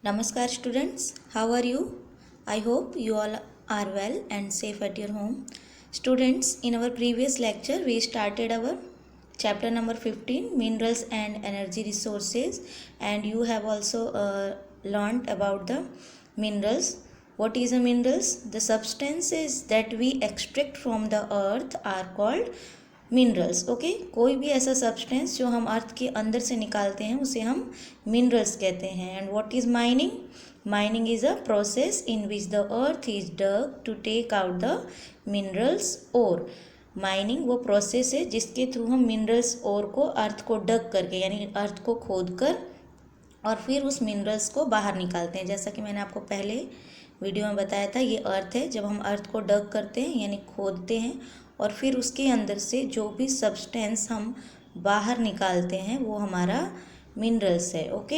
Namaskar students, how are you? I hope you all are well and safe at your home. Students, in our previous lecture we started our chapter number 15 minerals and energy resources, and you have also learned about the minerals. What is a minerals? The substances that we extract from the earth are called minerals. Okay, कोई भी ऐसा substance जो हम अर्थ के अंदर से निकालते हैं उसे हम मिनरल्स कहते हैं. And what is mining? Mining is a process in which the earth is dug to take out the minerals ore. Mining वो प्रोसेस है जिसके थ्रू हम मिनरल्स ओर को अर्थ को डग करके यानी अर्थ को खोद कर और फिर उस मिनरल्स को बाहर निकालते हैं. जैसा कि मैंने आपको पहले वीडियो में बताया था, ये अर्थ है. जब हम अर्थ को डग करते हैं यानी खोदते हैं और फिर उसके अंदर से जो भी सब्सटेंस हम बाहर निकालते हैं वो हमारा मिनरल्स है. Okay,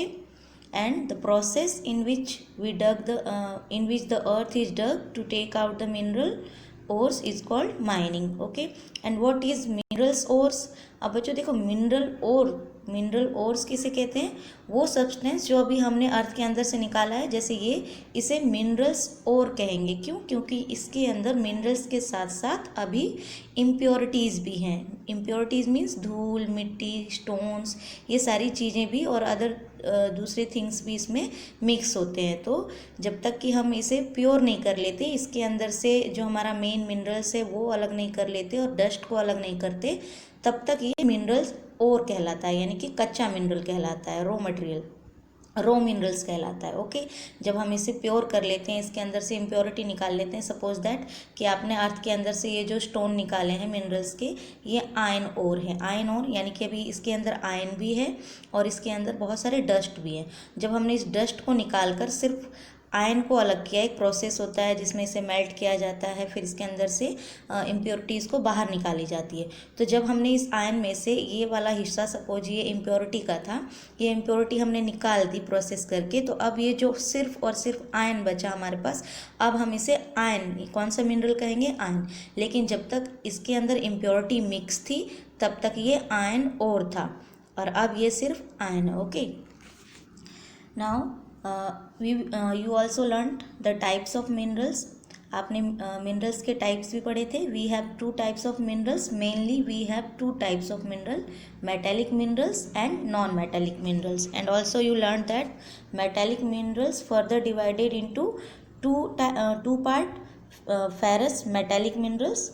and the process in which the earth is dug to take out the mineral ores is called mining. Okay, and what is minerals ores? अब बच्चों देखो, मिनरल ओर्स किसे कहते हैं? वो सब्सटेंस जो अभी हमने अर्थ के अंदर से निकाला है, जैसे ये, इसे मिनरल्स ओर कहेंगे. क्यों? क्योंकि इसके अंदर मिनरल्स के साथ साथ अभी इम्प्योरिटीज़ भी हैं. इम्प्योरिटीज़ मीन्स धूल, मिट्टी, स्टोन्स, ये सारी चीज़ें भी और अदर दूसरे थिंग्स भी इसमें मिक्स होते हैं. तो जब तक कि हम इसे प्योर नहीं कर लेते, इसके अंदर से जो हमारा मेन मिनरल्स है वो अलग नहीं कर लेते और डस्ट को अलग नहीं करते, तब तक ये मिनरल्स ओर कहलाता है, यानी कि कच्चा मिनरल कहलाता है, रो मिनरल्स कहलाता है. ओके, जब हम इसे प्योर कर लेते हैं, इसके अंदर से इम्प्योरिटी निकाल लेते हैं. सपोज दैट कि आपने अर्थ के अंदर से ये जो स्टोन निकाले हैं मिनरल्स के, ये आयन ओर है. आयन ओर यानी कि अभी इसके अंदर आयन भी है और इसके अंदर बहुत सारे डस्ट भी हैं. जब हमने इस डस्ट को निकाल कर सिर्फ आयन को अलग किया, एक प्रोसेस होता है जिसमें इसे मेल्ट किया जाता है, फिर इसके अंदर से इम्प्योरिटीज़ को बाहर निकाली जाती है. तो जब हमने इस आयन में से ये वाला हिस्सा, सपोज ये इम्प्योरिटी का था, ये इम्प्योरिटी हमने निकाल दी प्रोसेस करके, तो अब ये जो सिर्फ और सिर्फ आयन बचा हमारे पास, अब हम इसे आयन, कौन सा मिनरल कहेंगे? आयन. लेकिन जब तक इसके अंदर इम्प्योरिटी मिक्स थी तब तक ये आयन और था, और अब ये सिर्फ आयन है. Okay, now you also learned the types of minerals. आपने मिनरल्स के टाइप्स भी पढ़े थे. We have two types of minerals. Mainly we have two types of mineral, metallic minerals and non metallic minerals. And also you learn that metallic minerals further divided into two part, ferrous metallic minerals.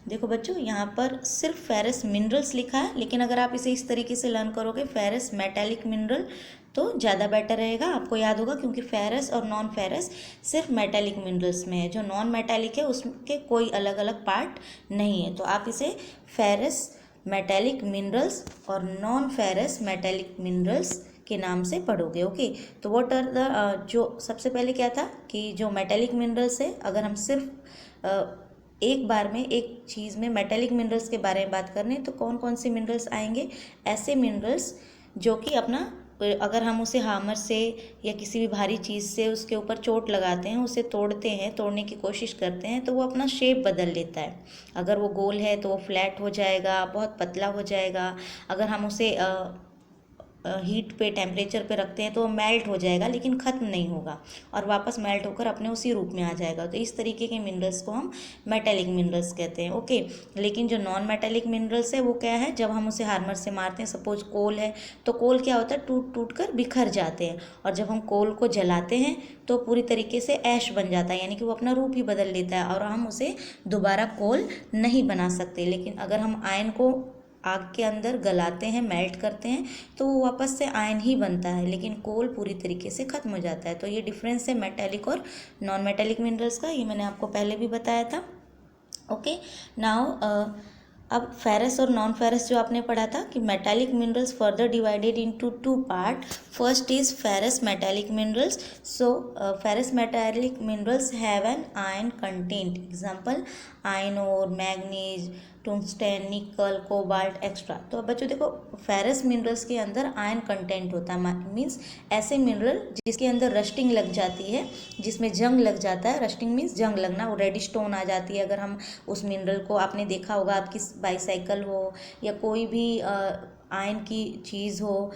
देखो बच्चों, यहाँ पर सिर्फ ferrous minerals लिखा है, लेकिन अगर आप इसे इस तरीके से लर्न करोगे, फेरस मेटेलिक मिनरल, तो ज़्यादा बेटर रहेगा. आपको याद होगा क्योंकि फेरस और नॉन फेरस सिर्फ मेटेलिक मिनरल्स में है. जो नॉन मेटेलिक है उसके कोई अलग अलग पार्ट नहीं है. तो आप इसे फेरस मेटेलिक मिनरल्स और नॉन फेरस मेटेलिक मिनरल्स के नाम से पढ़ोगे. ओके, तो व्हाट आर द, जो सबसे पहले क्या था कि जो मेटेलिक मिनरल्स है, अगर हम सिर्फ एक बार में एक चीज़ में मेटेलिक मिनरल्स के बारे में बात करने, तो कौन कौन से मिनरल्स आएंगे? ऐसे मिनरल्स जो कि अपना, अगर हम उसे हामर से या किसी भी भारी चीज़ से उसके ऊपर चोट लगाते हैं, उसे तोड़ते हैं, तोड़ने की कोशिश करते हैं, तो वो अपना शेप बदल लेता है. अगर वो गोल है तो वो फ्लैट हो जाएगा, बहुत पतला हो जाएगा. अगर हम उसे हीट पे, टेम्परेचर पे रखते हैं तो वो मेल्ट हो जाएगा, लेकिन ख़त्म नहीं होगा और वापस मेल्ट होकर अपने उसी रूप में आ जाएगा. तो इस तरीके के मिनरल्स को हम मेटेलिक मिनरल्स कहते हैं. ओके, लेकिन जो नॉन मेटेलिक मिनरल्स है वो क्या है? जब हम उसे हार्मर से मारते हैं, सपोज कोल है, तो कोल क्या होता है? टूट टूट कर बिखर जाते हैं. और जब हम कोल को जलाते हैं तो पूरी तरीके से ऐश बन जाता है, यानी कि वो अपना रूप ही बदल लेता है और हम उसे दोबारा कोल नहीं बना सकते. लेकिन अगर हम आयन को आग के अंदर गलाते हैं, मेल्ट करते हैं, तो वो वापस से आयन ही बनता है, लेकिन कोल पूरी तरीके से ख़त्म हो जाता है. तो ये डिफरेंस है मेटेलिक और नॉन मेटेलिक मिनरल्स का, ये मैंने आपको पहले भी बताया था. ओके, नाउ अब फेरस और नॉन फेरस जो आपने पढ़ा था कि metallic minerals further divided into two part. First is ferrous metallic minerals. So ferrous metallic minerals have an ion content. Example ion और मैग्नीज, टंगस्टन, निकल, कोबाल्ट एक्स्ट्रा. तो अब बच्चों देखो, फेरस मिनरल्स के अंदर आयन कंटेंट होता है, मीन्स ऐसे मिनरल जिसके अंदर रस्टिंग लग जाती है, जिसमें जंग लग जाता है. रस्टिंग मीन्स जंग लगना, वो रेडिश स्टोन आ जाती है. अगर हम उस मिनरल को, आपने देखा होगा आपकी बाईसाइकिल हो या कोई भी आयन की चीज़ हो,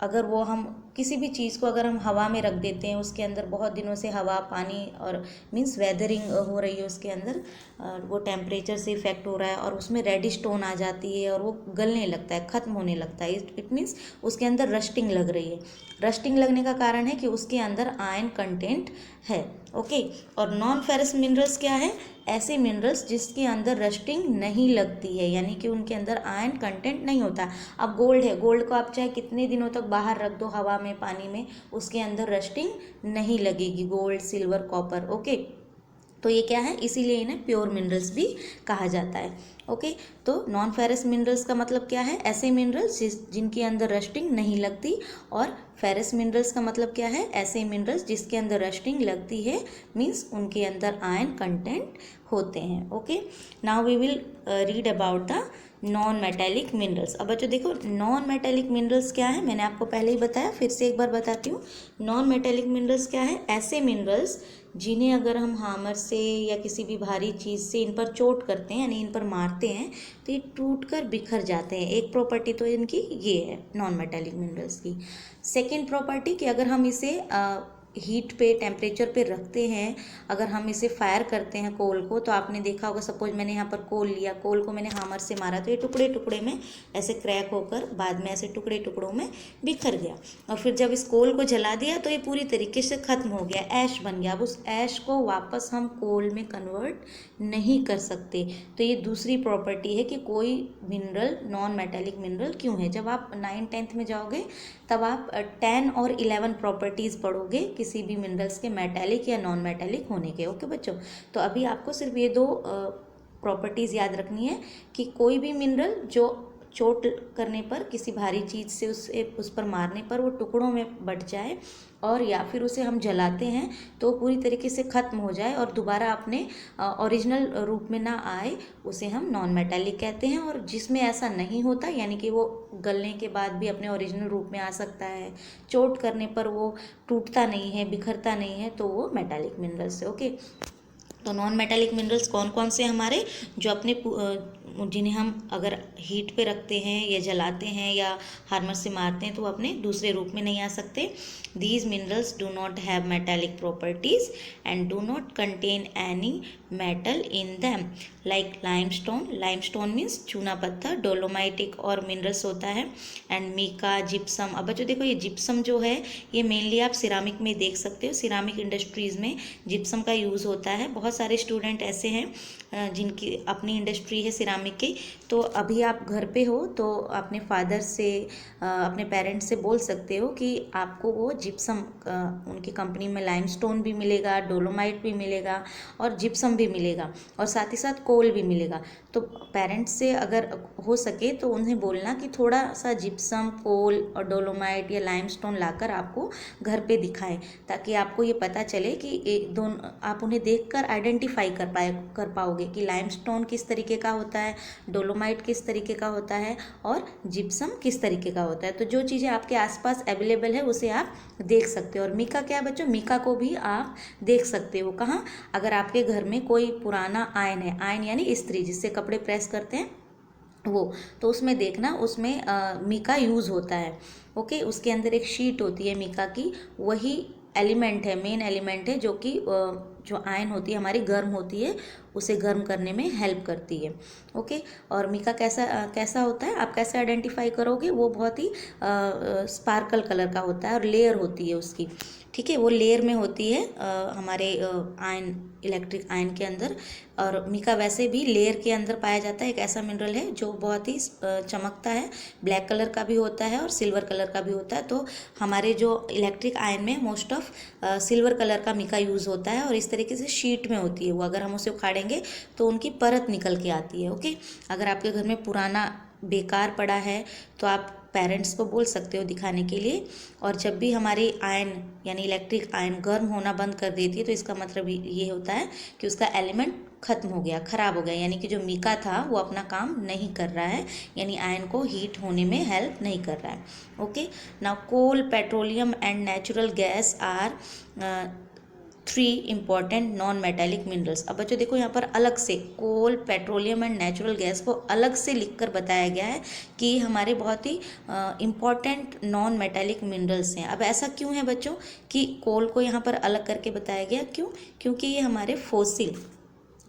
अगर वो हम किसी भी चीज़ को अगर हम हवा में रख देते हैं, उसके अंदर बहुत दिनों से हवा पानी और मीन्स वेदरिंग हो रही है उसके अंदर, वो टेम्परेचर से इफेक्ट हो रहा है और उसमें रेडिश टोन आ जाती है और वो गलने लगता है, ख़त्म होने लगता है, इट मीन्स उसके अंदर रस्टिंग लग रही है। रस्टिंग लगने का कारण है कि उसके अंदर आयन कंटेंट है। ओके, और नॉन फेरस मिनरल्स क्या है? ऐसे मिनरल्स जिसके अंदर रस्टिंग नहीं लगती है, यानी कि उनके अंदर आयन कंटेंट नहीं होता। अब गोल्ड है, गोल्ड को आप चाहे कितने दिनों तक बाहर रख दो हवा में, पानी में, उसके अंदर रस्टिंग नहीं लगेगी, गोल्ड सिल्वर कॉपर। ओके, तो ये क्या है, इसीलिए इन्हें प्योर मिनरल्स भी कहा जाता है। ओके, तो नॉन फेरस मिनरल्स का मतलब क्या है? ऐसे मिनरल्स जिनके अंदर रस्टिंग नहीं लगती, और फेरस मिनरल्स का मतलब क्या है? ऐसे मिनरल्स जिसके अंदर रस्टिंग लगती है, मीन्स उनके अंदर आयन कंटेंट होते हैं। Okay, now we will read about the non metallic minerals. अब बच्चों देखो, नॉन मेटेलिक मिनरल्स क्या है, मैंने आपको पहले ही बताया, फिर से एक बार बताती हूँ। नॉन मेटेलिक मिनरल्स क्या है? ऐसे मिनरल्स जिन्हें अगर हम हामर से या किसी भी भारी चीज़ से इन पर चोट करते हैं, यानी इन पर मारते हैं, तो ये टूट कर बिखर जाते हैं। एक प्रॉपर्टी तो इनकी ये है नॉन मेटेलिक मिनरल्स की। सेकेंड प्रॉपर्टी कि अगर हम इसे हीट पे, टेम्परेचर पे रखते हैं, अगर हम इसे फायर करते हैं कोल को, तो आपने देखा होगा, सपोज मैंने यहाँ पर कोल लिया, कोल को मैंने हामर से मारा तो ये टुकड़े टुकड़े में ऐसे क्रैक होकर बाद में ऐसे टुकड़े टुकड़ों में बिखर गया, और फिर जब इस कोल को जला दिया तो ये पूरी तरीके से ख़त्म हो गया, ऐश बन गया। अब उस ऐश को वापस हम कोल में कन्वर्ट नहीं कर सकते। तो ये दूसरी प्रॉपर्टी है कि कोई मिनरल नॉन मेटेलिक मिनरल क्यों है। जब आप 9th-10th में जाओगे तब आप 10 और 11 प्रॉपर्टीज़ पढ़ोगे किसी भी मिनरल्स के मेटेलिक या नॉन मेटेलिक होने के। ओके बच्चों, तो अभी आपको सिर्फ ये दो प्रॉपर्टीज़ याद रखनी है कि कोई भी मिनरल जो चोट करने पर, किसी भारी चीज़ से उस पर मारने पर वो टुकड़ों में बट जाए, और या फिर उसे हम जलाते हैं तो पूरी तरीके से ख़त्म हो जाए और दोबारा अपने ओरिजिनल रूप में ना आए, उसे हम नॉन मेटेलिक कहते हैं। और जिसमें ऐसा नहीं होता, यानी कि वो गलने के बाद भी अपने ओरिजिनल रूप में आ सकता है, चोट करने पर वो टूटता नहीं है, बिखरता नहीं है, तो वो मेटेलिक मिनरल्स है। ओके, तो नॉन मेटेलिक मिनरल्स कौन कौन से हमारे, जो अपने जिन्हें हम अगर हीट पे रखते हैं या जलाते हैं या हार्मर से मारते हैं तो वो अपने दूसरे रूप में नहीं आ सकते। These minerals do not have metallic properties and do not contain any metal in them, like limestone. Limestone means चूना पत्थर, डोलोमाइट एक और मिनरल्स होता है, एंड मीका, जिप्सम। अब बच्चों देखो, ये जिप्सम जो है ये मेनली आप सिरामिक में देख सकते हो, सिरामिक इंडस्ट्रीज़ में जिप्सम का यूज़ होता है। बहुत सारे स्टूडेंट ऐसे हैं जिनकी अपनी इंडस्ट्री है सिरामिक की, तो अभी आप घर पे हो तो अपने फादर से, अपने पेरेंट्स से बोल सकते हो कि आपको वो जिप्सम, उनकी कंपनी में लाइमस्टोन भी मिलेगा, डोलोमाइट भी मिलेगा और जिप्सम भी मिलेगा, और साथ ही साथ कोल भी मिलेगा। तो पेरेंट्स से अगर हो सके तो उन्हें बोलना कि थोड़ा सा जिप्सम, कोल और डोलोमाइट या लाइमस्टोन लाकर आपको घर पे दिखाएं, ताकि आपको ये पता चले कि एक दोनों, आप उन्हें देखकर आइडेंटिफाई कर पाओगे कि लाइमस्टोन किस तरीके का होता है, डोलोमाइट किस तरीके का होता है और जिप्सम किस तरीके का होता है। तो जो चीज़ें आपके आसपास अवेलेबल है उसे आप देख सकते हो। और मीका क्या है बच्चों, मीका को भी आप देख सकते हो। कहाँ? अगर आपके घर में कोई पुराना आयन है, आयन यानी इस्त्री जिससे कपड़े प्रेस करते हैं वो, तो उसमें देखना, उसमें मीका यूज़ होता है। ओके, उसके अंदर एक शीट होती है मीका की, वही एलिमेंट है, मेन एलिमेंट है, जो कि जो आयन होती है हमारी गर्म होती है, उसे गर्म करने में हेल्प करती है। ओके, और मीका कैसा होता है, आप कैसे आइडेंटिफाई करोगे? वो बहुत ही स्पार्कल कलर का होता है और लेयर होती है उसकी, ठीक है, वो लेयर में होती है हमारे आयन, इलेक्ट्रिक आयन के अंदर। और मीका वैसे भी लेयर के अंदर पाया जाता है, एक ऐसा मिनरल है जो बहुत ही चमकता है, ब्लैक कलर का भी होता है और सिल्वर कलर का भी होता है। तो हमारे जो इलेक्ट्रिक आयन में मोस्ट ऑफ सिल्वर कलर का मीका यूज़ होता है, और इस तरीके से शीट में होती है वो। अगर हम उसे उखाड़ेंगे तो उनकी परत निकल के आती है। ओके, अगर आपके घर में पुराना बेकार पड़ा है तो आप पेरेंट्स को बोल सकते हो दिखाने के लिए। और जब भी हमारी आयन यानी इलेक्ट्रिक आयन गर्म होना बंद कर देती है तो इसका मतलब ये होता है कि उसका एलिमेंट ख़त्म हो गया, ख़राब हो गया, यानी कि जो मीका था वो अपना काम नहीं कर रहा है, यानी आयन को हीट होने में हेल्प नहीं कर रहा है। Okay, now coal, petroleum and natural gas are 3 important non metallic minerals. अब बच्चों देखो यहाँ पर अलग से coal, petroleum and natural gas को अलग से लिखकर बताया गया है कि हमारे बहुत ही इम्पॉर्टेंट नॉन मेटेलिक मिनरल्स हैं। अब ऐसा क्यों है बच्चों कि कोल को यहाँ पर अलग करके बताया गया, क्यों? क्योंकि ये हमारे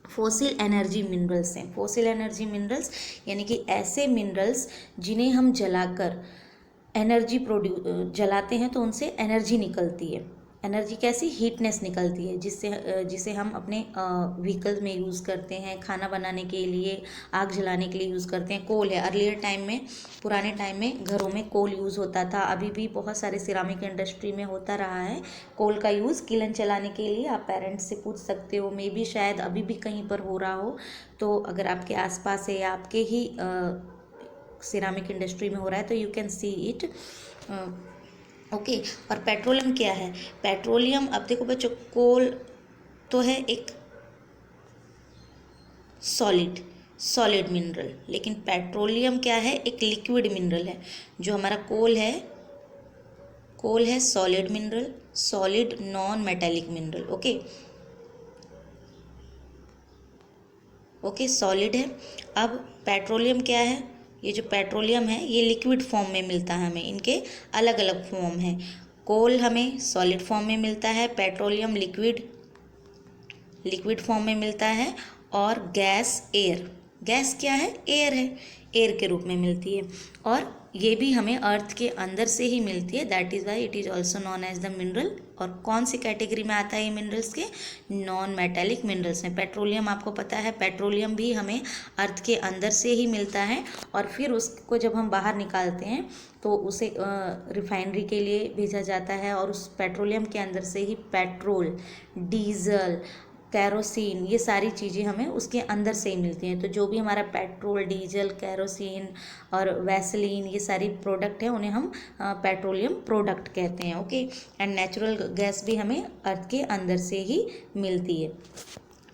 फोसिल एनर्जी मिनरल्स हैं। फोसिल एनर्जी मिनरल्स यानी कि ऐसे मिनरल्स जिन्हें हम जलाकर एनर्जी जलाते हैं तो उनसे एनर्जी निकलती है। एनर्जी कैसी? हीटनेस निकलती है, जिसे हम अपने व्हीकल्स में यूज़ करते हैं, खाना बनाने के लिए, आग जलाने के लिए यूज़ करते हैं। कोल है, अर्लियर टाइम में, पुराने टाइम में घरों में कोल यूज़ होता था। अभी भी बहुत सारे सिरामिक इंडस्ट्री में होता रहा है कोल का यूज़ किलन चलाने के लिए। आप पेरेंट्स से पूछ सकते हो, मे बी शायद अभी भी कहीं पर हो रहा हो, तो अगर आपके आसपास है या आपके ही सिरामिक इंडस्ट्री में हो रहा है तो you can see it. Okay. और पेट्रोलियम क्या है? पेट्रोलियम, अब देखो बच्चों, कोल तो है एक सॉलिड मिनरल, लेकिन पेट्रोलियम क्या है? एक लिक्विड मिनरल है। जो हमारा कोल है solid mineral, solid non metallic mineral. Okay, solid है। अब पेट्रोलियम क्या है? ये जो पेट्रोलियम है ये लिक्विड फॉर्म में मिलता है हमें, इनके अलग अलग फॉर्म हैं। कोल हमें सॉलिड फॉर्म में मिलता है, पेट्रोलियम लिक्विड फॉर्म में मिलता है, और गैस क्या है? एयर है, एयर के रूप में मिलती है। और ये भी हमें अर्थ के अंदर से ही मिलती है, that is why it is also non age the mineral. और कौन सी कैटेगरी में आता है ये मिनरल्स के? नॉन मेटेलिक मिनरल्स में। पेट्रोलियम आपको पता है, पेट्रोलियम भी हमें अर्थ के अंदर से ही मिलता है, और फिर उसको जब हम बाहर निकालते हैं तो उसे रिफाइनरी के लिए भेजा जाता है, और उस पेट्रोलियम के अंदर से ही पेट्रोल, डीजल, कैरोसिन, ये सारी चीज़ें हमें उसके अंदर से ही मिलती हैं। तो जो भी हमारा पेट्रोल, डीजल, कैरोसिन और वैसलीन, ये सारी प्रोडक्ट हैं, उन्हें हम पेट्रोलियम प्रोडक्ट कहते हैं। ओके। एंड नेचुरल गैस भी हमें अर्थ के अंदर से ही मिलती है।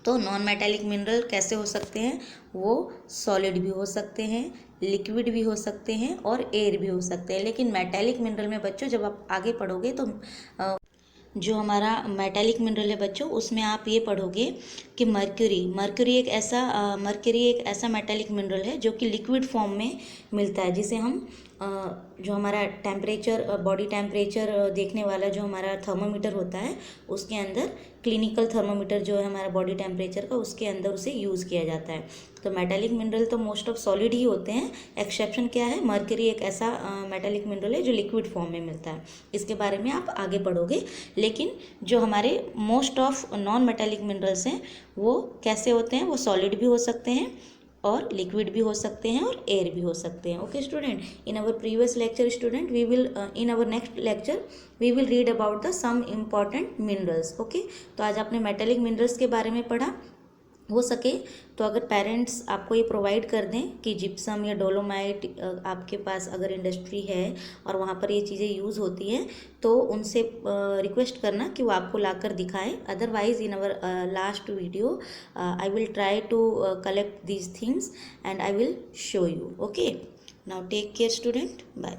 तो नॉन मेटेलिक मिनरल कैसे हो सकते हैं? वो सॉलिड भी हो सकते हैं, लिक्विड भी हो सकते हैं, और एयर भी हो सकते हैं। लेकिन मेटेलिक मिनरल में बच्चों जब आप आगे पढ़ोगे तो जो हमारा मेटेलिक मिनरल है बच्चों, उसमें आप ये पढ़ोगे कि मर्क्यूरी एक ऐसा मेटेलिक मिनरल है जो कि लिक्विड फॉर्म में मिलता है, जिसे हम जो हमारा टेम्परेचर, बॉडी टेम्परेचर देखने वाला जो हमारा थर्मोमीटर होता है, उसके अंदर, क्लिनिकल थर्मोमीटर जो है हमारा बॉडी टेम्परेचर का, उसके अंदर उसे यूज़ किया जाता है। तो मेटेलिक मिनरल तो मोस्ट ऑफ सॉलिड ही होते हैं। एक्सेप्शन क्या है? मर्क्यूरी एक ऐसा मेटेलिक मिनरल है जो लिक्विड फॉर्म में मिलता है। इसके बारे में आप आगे पढ़ोगे। लेकिन जो हमारे most of non metallic minerals हैं वो कैसे होते हैं? वो सॉलिड भी हो सकते हैं, और लिक्विड भी हो सकते हैं, और एयर भी हो सकते हैं। Okay student, in our previous lecture student we will in our next lecture we will read about the some important minerals. Okay, तो आज आपने मेटेलिक मिनरल्स के बारे में पढ़ा। हो सके तो अगर पेरेंट्स आपको ये प्रोवाइड कर दें कि जिप्सम या डोलोमाइट आपके पास अगर इंडस्ट्री है और वहाँ पर ये चीज़ें यूज़ होती हैं, तो उनसे रिक्वेस्ट करना कि वो आपको लाकर दिखाएं। Otherwise in our last video I will try to collect these things and I will show you. Okay, now take care student, bye.